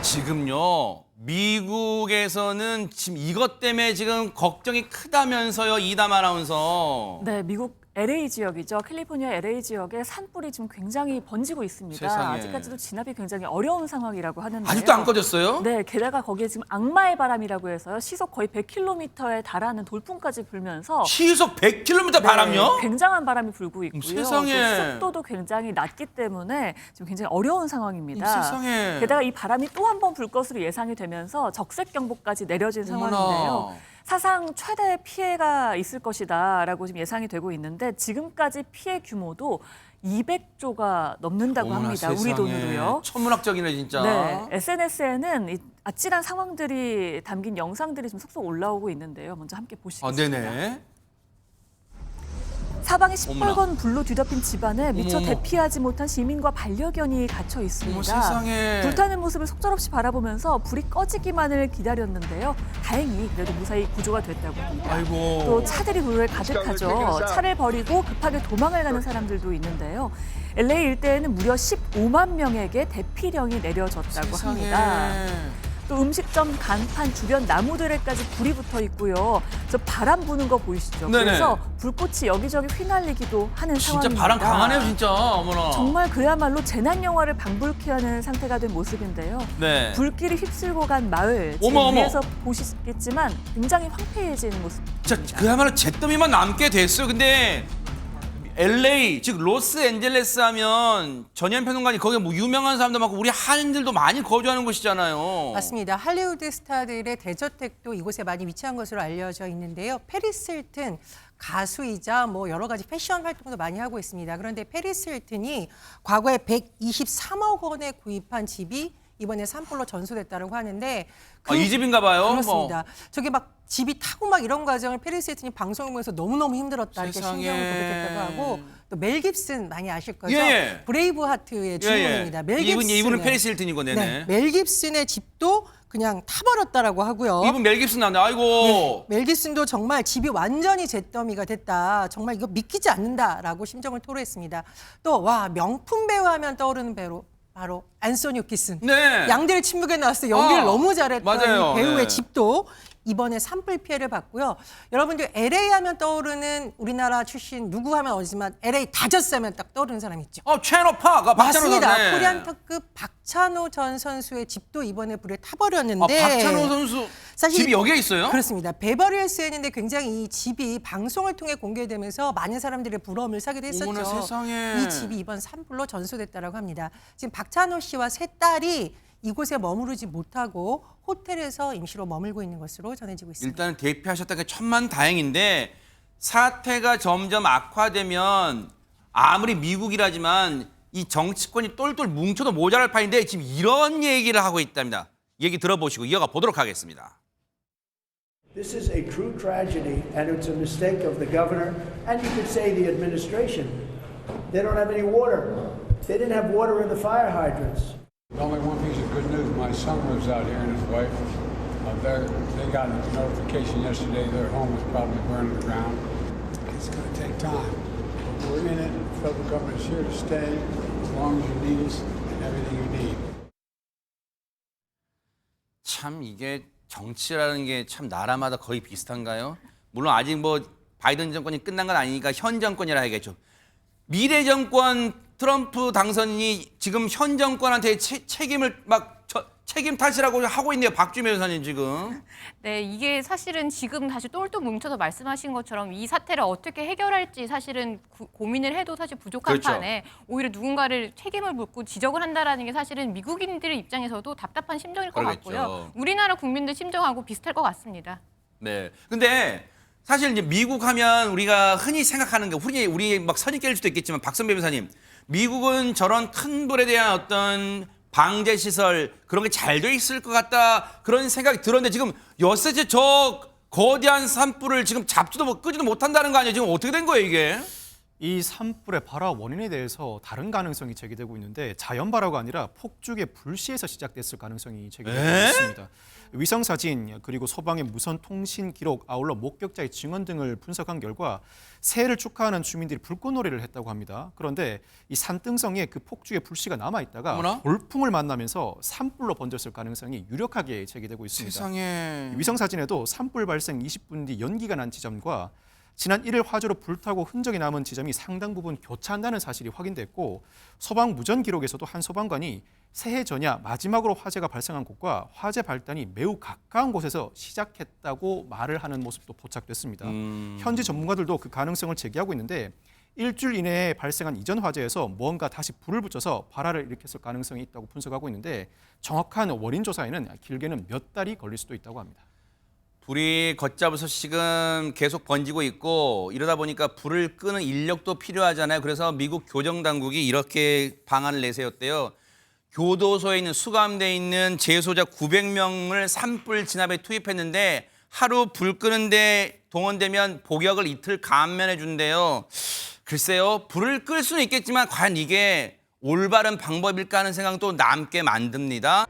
지금요, 미국에서는 지금 이것 때문에 지금 걱정이 크다면서요, 이담 아나운서. 네, 미국 LA 지역이죠. 캘리포니아 LA 지역에 산불이 지금 굉장히 번지고 있습니다. 세상에. 아직까지도 진압이 굉장히 어려운 상황이라고 하는데요. 아직도 안 꺼졌어요? 네, 게다가 거기에 지금 악마의 바람이라고 해서요. 시속 거의 100km에 달하는 돌풍까지 불면서 시속 100km 바람요? 굉장한 바람이 불고 있고요. 세상에. 또 습도도 굉장히 낮기 때문에 지금 굉장히 어려운 상황입니다. 세상에. 게다가 이 바람이 또 한 번 불 것으로 예상이 되면서 적색경보까지 내려진 어머나. 상황인데요. 사상 최대 피해가 있을 것이다라고 지금 예상이 되고 있는데 지금까지 피해 규모도 200조가 넘는다고 어머나, 합니다. 세상에. 우리 돈으로요. 천문학적이네 진짜. 네, SNS에는 이 아찔한 상황들이 담긴 영상들이 지금 속속 올라오고 있는데요. 먼저 함께 보시겠습니다. 네네. 사방이 어머나. 시뻘건 불로 뒤덮인 집안에 미처 어머머. 대피하지 못한 시민과 반려견이 갇혀 있습니다. 어머, 세상에. 불타는 모습을 속절없이 바라보면서 불이 꺼지기만을 기다렸는데요. 다행히 그래도 무사히 구조가 됐다고 합니다. 아이고. 또 차들이 도로에 가득하죠. 차를 버리고 급하게 도망을 가는 사람들도 있는데요. LA 일대에는 무려 15만 명에게 대피령이 내려졌다고 합니다. 또 음식점 간판 주변 나무들에까지 불이 붙어 있고요. 저 바람 부는 거 보이시죠? 네네. 그래서 불꽃이 여기저기 휘날리기도 하는 진짜 상황입니다. 바람 강하네요 진짜. 어머나. 정말 그야말로 재난 영화를 방불케 하는 상태가 된 모습인데요. 네. 불길이 휩쓸고 간 마을, 어머, 어머. 위에서 보시겠지만 굉장히 황폐해진 모습입니다. 진짜 그야말로 잿더미만 남게 됐어요. 근데 LA, 즉 로스앤젤레스 하면 전현 평론가님 거기 뭐 유명한 사람도 많고 우리 한인들도 많이 거주하는 곳이잖아요. 맞습니다. 할리우드 스타들의 대저택도 이곳에 많이 위치한 것으로 알려져 있는데요. 페리스 힐튼 가수이자 뭐 여러 가지 패션 활동도 많이 하고 있습니다. 그런데 페리스 힐튼이 과거에 123억 원에 구입한 집이 이번에 산불로 전소됐다고 하는데 이 집인가 봐요. 그렇습니다. 저게 막 집이 타고 막 이런 과정을 페리스 힐튼이 방송을 보면서 너무너무 힘들었다 이렇게 세상에. 신경을 고백했다고 하고 또 멜 깁슨 많이 아실 거죠? 예. 브레이브하트의 주인공입니다. 멜 깁슨. 이분은 페리스 힐튼이고 네네. 네, 멜 깁슨의 집도 그냥 타버렸다라고 하고요. 이분 멜 깁슨 나왔네. 아이고. 멜 깁슨도 정말 집이 완전히 잿더미가 됐다. 정말 이거 믿기지 않는다라고 심정을 토로했습니다. 또 와 명품 배우 하면 떠오르는 배우 바로 앤소니 홉키슨. 네. 양들의 침묵에 나왔을 때 연기를 너무 잘했던 맞아요. 이 배우의 네. 집도 이번에 산불 피해를 봤고요. 여러분들 LA 하면 떠오르는 우리나라 출신 누구 하면 어디지만 LA 다저스 하면 딱 떠오르는 사람 있죠. 최너파가 박찬호 맞습니다. 선수. 코리안特급 박찬호 전 선수의 집도 이번에 불에 타버렸는데 박찬호 선수 사실 집이 여기에 있어요? 그렇습니다. 베버리힐스에 있는데 굉장히 이 집이 방송을 통해 공개되면서 많은 사람들의 부러움을 사기도 했었죠. 어머나 세상에. 이 집이 이번 산불로 전소됐다고 합니다. 지금 박찬호 씨와 세 딸이 이곳에 머무르지 못하고 호텔에서 임시로 머물고 있는 것으로 전해지고 있습니다. 일단은 대피하셨다는 게 천만다행인데 사태가 점점 악화되면 아무리 미국이라지만 이 정치권이 똘똘 뭉쳐도 모자랄 판인데 지금 이런 얘기를 하고 있답니다. 얘기 들어보시고 이어가 보도록 하겠습니다. This is a true tragedy, and it's a mistake of the governor, and you could say the administration. They don't have any water. They didn't have water in the fire hydrants. Only one piece of good news. My son lives out here and his wife. They got a notification yesterday their home was probably burned to the ground. It's going to take time. But we're in it. The federal government is here to stay as long as you need us and everything you need. 참 이게 정치라는 게 참 나라마다 거의 비슷한가요? 물론 아직 뭐 바이든 정권이 끝난 건 아니니까 현 정권이라 해야겠죠. 미래 정권 트럼프 당선인이 지금 현 정권한테 책임을 책임 탓이라고 하고 있네요. 박주미 변호사님 지금. 네, 이게 사실은 지금 다시 똘똘 뭉쳐서 말씀하신 것처럼 이 사태를 어떻게 해결할지 사실은 고민을 해도 사실 부족한 그렇죠. 판에 오히려 누군가를 책임을 묻고 지적을 한다라는 게 사실은 미국인들의 입장에서도 답답한 심정일 것 그러겠죠. 같고요. 우리나라 국민들 심정하고 비슷할 것 같습니다. 네. 근데 사실 이제 미국 하면 우리가 흔히 생각하는 게 우리 막 선입견일 수도 있겠지만 박선배 변호사님, 미국은 저런 큰 불에 대한 어떤 방제 시설 그런 게 잘 돼 있을 것 같다 그런 생각이 들었는데 지금 여세째 저 거대한 산불을 지금 잡지도 끄지도 못한다는 거 아니에요? 지금 어떻게 된 거예요 이게? 이 산불의 발화 원인에 대해서 다른 가능성이 제기되고 있는데 자연 발화가 아니라 폭죽의 불씨에서 시작됐을 가능성이 제기되고 있습니다. 위성 사진 그리고 소방의 무선 통신 기록 아울러 목격자의 증언 등을 분석한 결과 새해를 축하하는 주민들이 불꽃놀이를 했다고 합니다. 그런데 이 산등성에 그 폭죽의 불씨가 남아 있다가 어머나? 돌풍을 만나면서 산불로 번졌을 가능성이 유력하게 제기되고 있습니다. 세상에. 위성 사진에도 산불 발생 20분 뒤 연기가 난 지점과 지난 1일 화재로 불타고 흔적이 남은 지점이 상당 부분 교차한다는 사실이 확인됐고 소방 무전 기록에서도 한 소방관이 새해 전야 마지막으로 화재가 발생한 곳과 화재 발단이 매우 가까운 곳에서 시작했다고 말을 하는 모습도 포착됐습니다. 현지 전문가들도 그 가능성을 제기하고 있는데 일주일 이내에 발생한 이전 화재에서 무언가 다시 불을 붙여서 발화를 일으켰을 가능성이 있다고 분석하고 있는데 정확한 원인 조사에는 길게는 몇 달이 걸릴 수도 있다고 합니다. 불이 걷잡을 소식은 계속 번지고 있고 이러다 보니까 불을 끄는 인력도 필요하잖아요. 그래서 미국 교정당국이 이렇게 방안을 내세웠대요. 교도소에 있는 수감돼 있는 재소자 900명을 산불 진압에 투입했는데 하루 불 끄는데 동원되면 복역을 이틀 감면해 준대요. 글쎄요. 불을 끌 수는 있겠지만 과연 이게 올바른 방법일까 하는 생각도 남게 만듭니다.